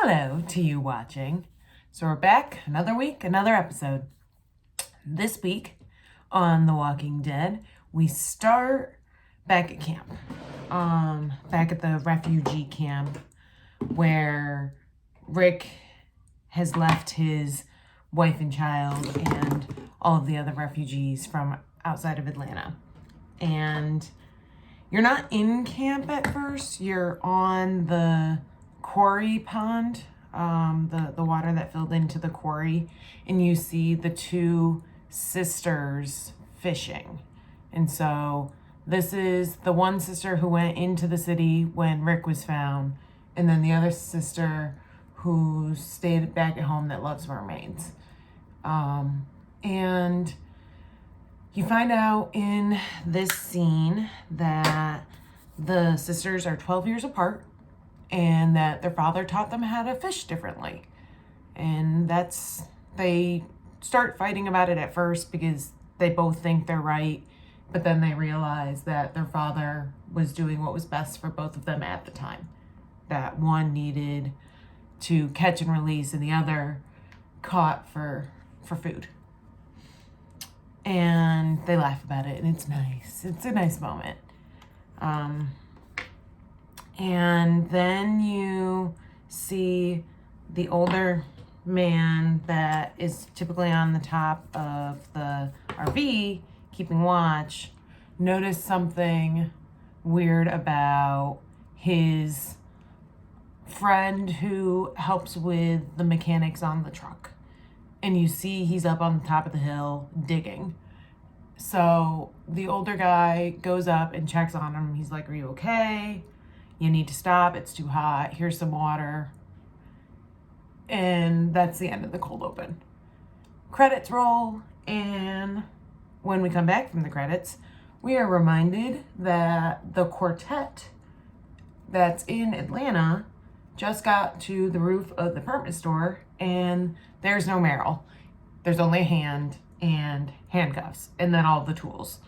Hello to you watching. So we're back, another week, another episode. This week on The Walking Dead, we start back at camp. Back at the refugee camp where Rick has left his wife and child and all of the other refugees from outside of Atlanta. And you're not in camp at first, you're on the quarry pond, the water that filled into the quarry, and you see the two sisters fishing. And so this is the one sister who went into the city when Rick was found, and then the other sister who stayed back at home that loves mermaids. And you find out in this scene that the sisters are 12 years apart and that their father taught them how to fish differently. And they start fighting about it at first because they both think they're right, but then they realize that their father was doing what was best for both of them at the time. That one needed to catch and release and the other caught for food. And they laugh about it, and it's nice. It's a nice moment. And then you see the older man that is typically on the top of the RV, keeping watch, notice something weird about his friend who helps with the mechanics on the truck. And you see he's up on the top of the hill digging. So the older guy goes up and checks on him. He's like, "Are you okay? You need to stop. It's too hot. Here's some water." And that's the end of the cold open. Credits roll, and when we come back from the credits, we are reminded that the quartet that's in Atlanta just got to the roof of the department store, and there's no Meryl. There's only a hand and handcuffs, and then all the tools.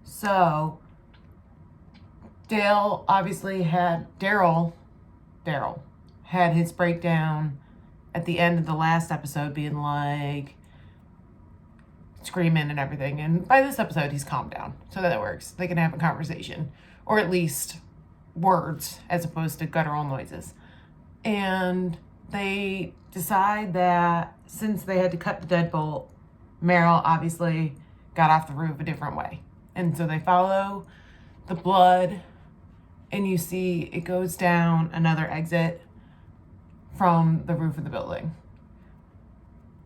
So Daryl had his breakdown at the end of the last episode, being like screaming and everything. And by this episode, he's calmed down, so that works. They can have a conversation, or at least words as opposed to guttural noises. And they decide that since they had to cut the deadbolt, Meryl obviously got off the roof a different way. And so they follow the blood, and you see it goes down another exit from the roof of the building.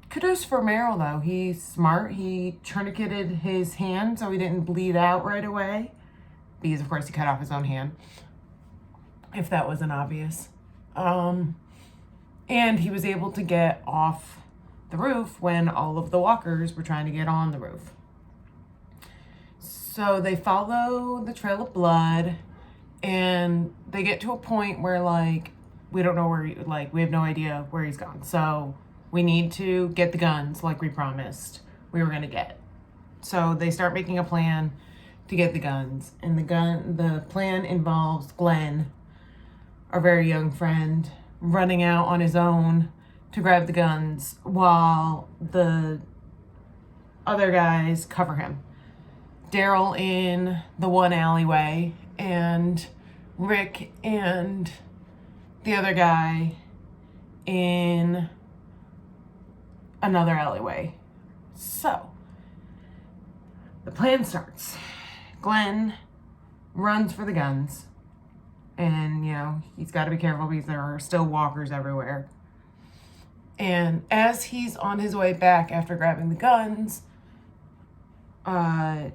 Kudos for Meryl, though. He's smart. He tourniqueted his hand so he didn't bleed out right away, because of course he cut off his own hand, if that wasn't obvious. And he was able to get off the roof when all of the walkers were trying to get on the roof. So they follow the trail of blood, and they get to a point where, like, we don't know we have no idea where he's gone. So we need to get the guns like we promised we were going to get. So they start making a plan to get the guns. And the plan involves Glenn, our very young friend, running out on his own to grab the guns while the other guys cover him. Daryl in the one alleyway, and Rick and the other guy in another alleyway. So the plan starts. Glenn runs for the guns, and he's got to be careful because there are still walkers everywhere. And as he's on his way back after grabbing the guns, Daryl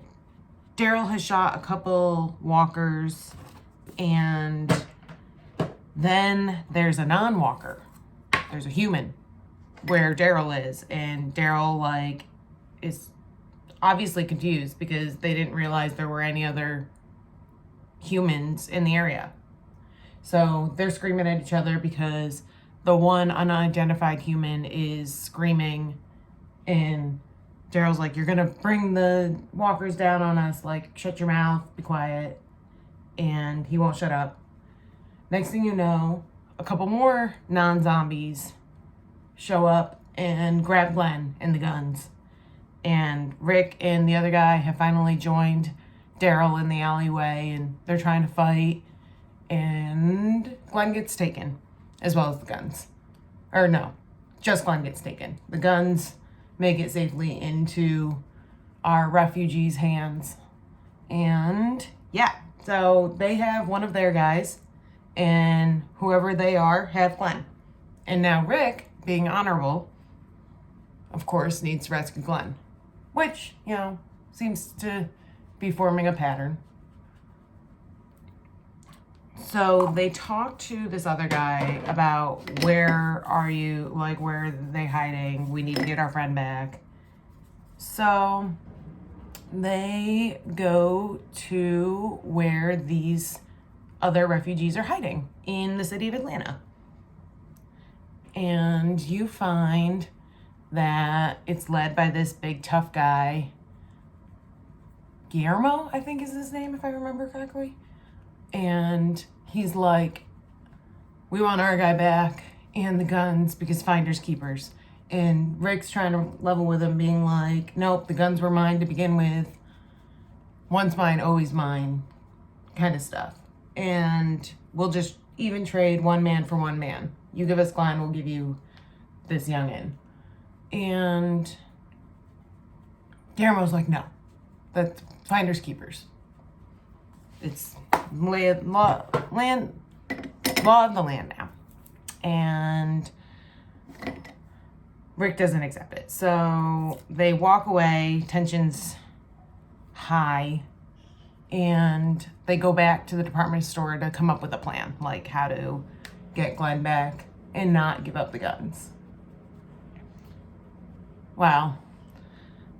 has shot a couple walkers, and then there's a non-walker. There's a human where Daryl is, and Daryl is obviously confused because they didn't realize there were any other humans in the area. So they're screaming at each other because the one unidentified human is screaming, and Daryl's like, "You're gonna bring the walkers down on us, like, shut your mouth, be quiet." And he won't shut up. Next thing you know, a couple more non-zombies show up and grab Glenn and the guns. And Rick and the other guy have finally joined Daryl in the alleyway, and they're trying to fight. And Glenn gets taken, as well as the guns. Or no, just Glenn gets taken. The guns make it safely into our refugees' hands. And yeah, so they have one of their guys, and whoever they are have Glenn. And now Rick, being honorable, of course, needs to rescue Glenn, which, you know, seems to be forming a pattern. So they talk to this other guy about, where are you, like, where are they hiding? We need to get our friend back. So they go to where these other refugees are hiding in the city of Atlanta. And you find that it's led by this big tough guy, Guillermo, I think is his name, if I remember correctly. And he's like, we want our guy back and the guns because finders keepers. And Rick's trying to level with him, being like, nope, the guns were mine to begin with. Once mine, always mine, kind of stuff. And we'll just even trade one man for one man. You give us Glenn, we'll give you this youngin'. And Guillermo's like, no, that's finders keepers. It's law of the land now. And Rick doesn't accept it. So they walk away, tensions high, and they go back to the department store to come up with a plan, like how to get Glenn back and not give up the guns. Well,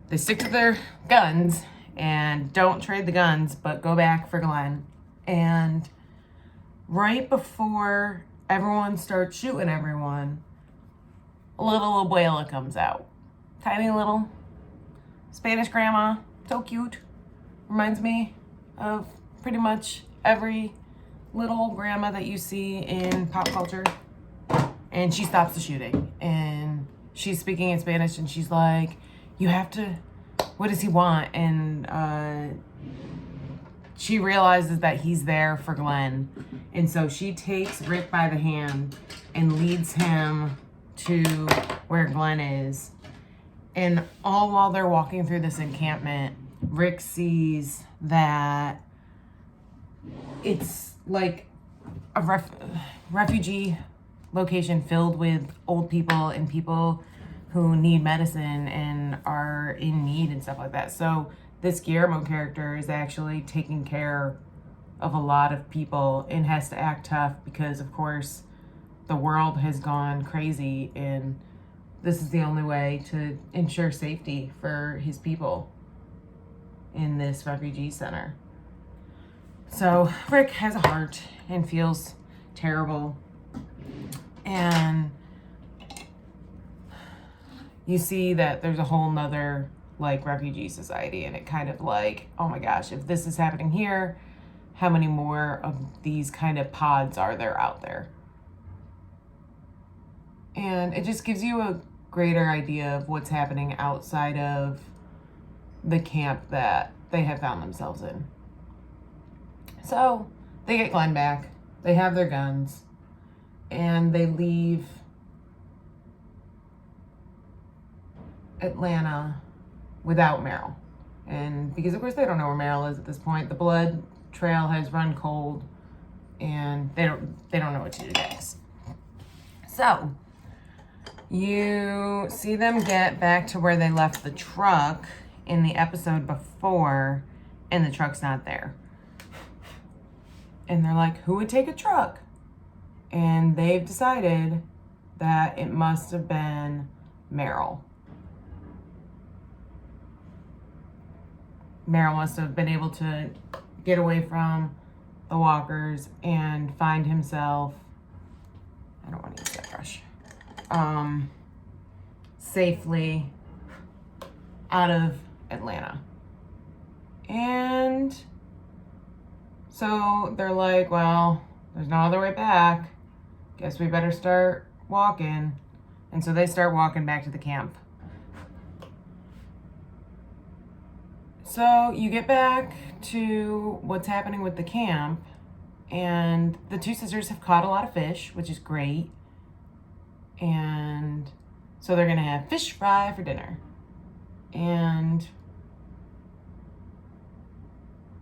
they stick to their guns and don't trade the guns, but go back for Glenn. And right before everyone starts shooting everyone, a little abuela comes out. Tiny little Spanish grandma, so cute. Reminds me of pretty much every little grandma that you see in pop culture. And she stops the shooting, and she's speaking in Spanish, and she's like, you have to, what does he want? And she realizes that he's there for Glenn. And so she takes Rick by the hand and leads him to where Glenn is. And all while they're walking through this encampment, Rick sees that it's like a refugee location filled with old people and people who need medicine and are in need and stuff like that. So this Guillermo character is actually taking care of a lot of people and has to act tough because, of course, the world has gone crazy, and this is the only way to ensure safety for his people in this refugee center. So Rick has a heart and feels terrible. And you see that there's a whole nother like refugee society, and it kind of like, oh my gosh, if this is happening here, how many more of these kind of pods are there out there? And it just gives you a greater idea of what's happening outside of the camp that they have found themselves in. So they get Glenn back, they have their guns, and they leave Atlanta without Meryl. And because of course they don't know where Meryl is at this point, the blood trail has run cold, and they don't know what to do next. So you see them get back to where they left the truck in the episode before, and the truck's not there. And they're like, who would take a truck? And they've decided that it must have been Meryl. Meryl must have been able to get away from the walkers and find himself, I don't want to use that brush, safely out of Atlanta. And so they're like, well, there's no other way back. guess we better start walking. And so they start walking back to the camp. So you get back to what's happening with the camp, and the two sisters have caught a lot of fish, which is great. And so they're gonna have fish fry for dinner. And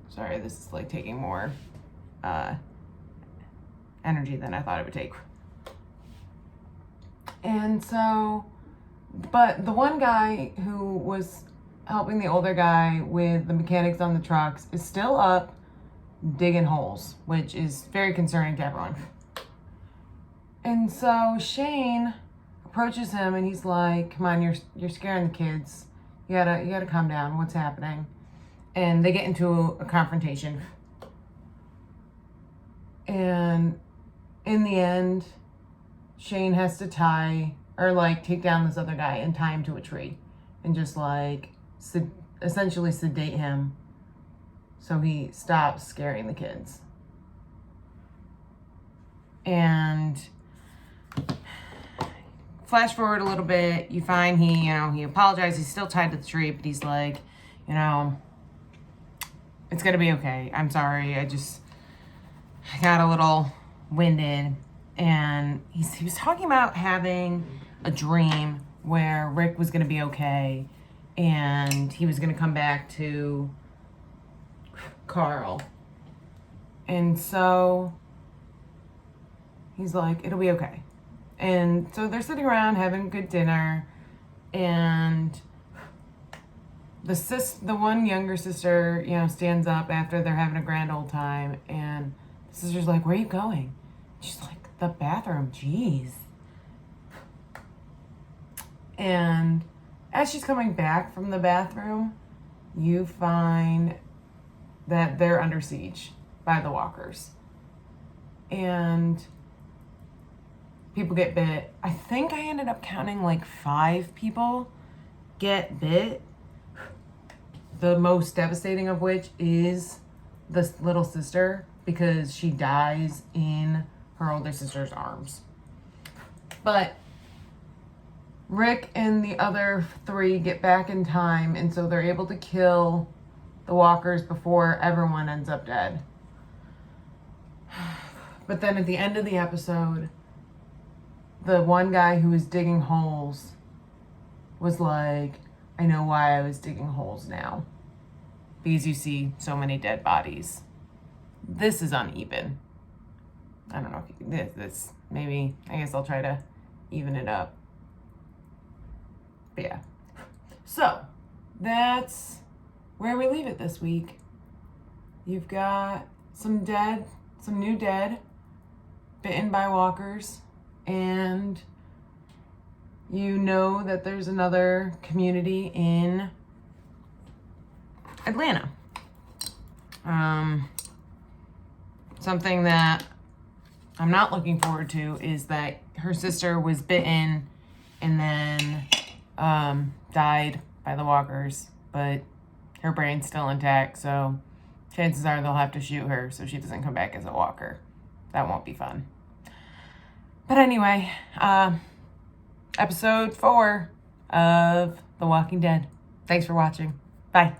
sorry, this is like taking more energy than I thought it would take. And so, but the one guy who was helping the older guy with the mechanics on the trucks is still up digging holes, which is very concerning to everyone. And so Shane approaches him and he's like, "Come on, you're scaring the kids. You gotta calm down. What's happening?" And they get into a confrontation. And in the end, Shane has to take down this other guy and tie him to a tree and just like essentially sedate him so he stops scaring the kids. And flash forward a little bit, you find he apologized. He's still tied to the tree, but he's like, it's gonna be okay. I'm sorry. I got a little winded. And he was talking about having a dream where Rick was gonna be okay and he was gonna come back to Carl. And so he's like, it'll be okay. And so they're sitting around having a good dinner, and the one younger sister, stands up after they're having a grand old time, and the sister's like, "Where are you going?" She's like, "The bathroom, jeez." And as she's coming back from the bathroom, you find that they're under siege by the walkers. And people get bit. I think I ended up counting like 5 people get bit. The most devastating of which is the little sister, because she dies in her older sister's arms. But Rick and the other 3 get back in time, and so they're able to kill the walkers before everyone ends up dead. But then at the end of the episode, the one guy who was digging holes was like, "I know why I was digging holes now. Because you see so many dead bodies." This is uneven. I don't know if this maybe, I guess I'll try to even it up. But yeah. So that's where we leave it this week. You've got some new dead, bitten by walkers, and you know that there's another community in Atlanta. Something that I'm not looking forward to is that her sister was bitten and then died by the walkers, but her brain's still intact, so chances are they'll have to shoot her so she doesn't come back as a walker. That won't be fun. But anyway, episode 4 of The Walking Dead. Thanks for watching. Bye.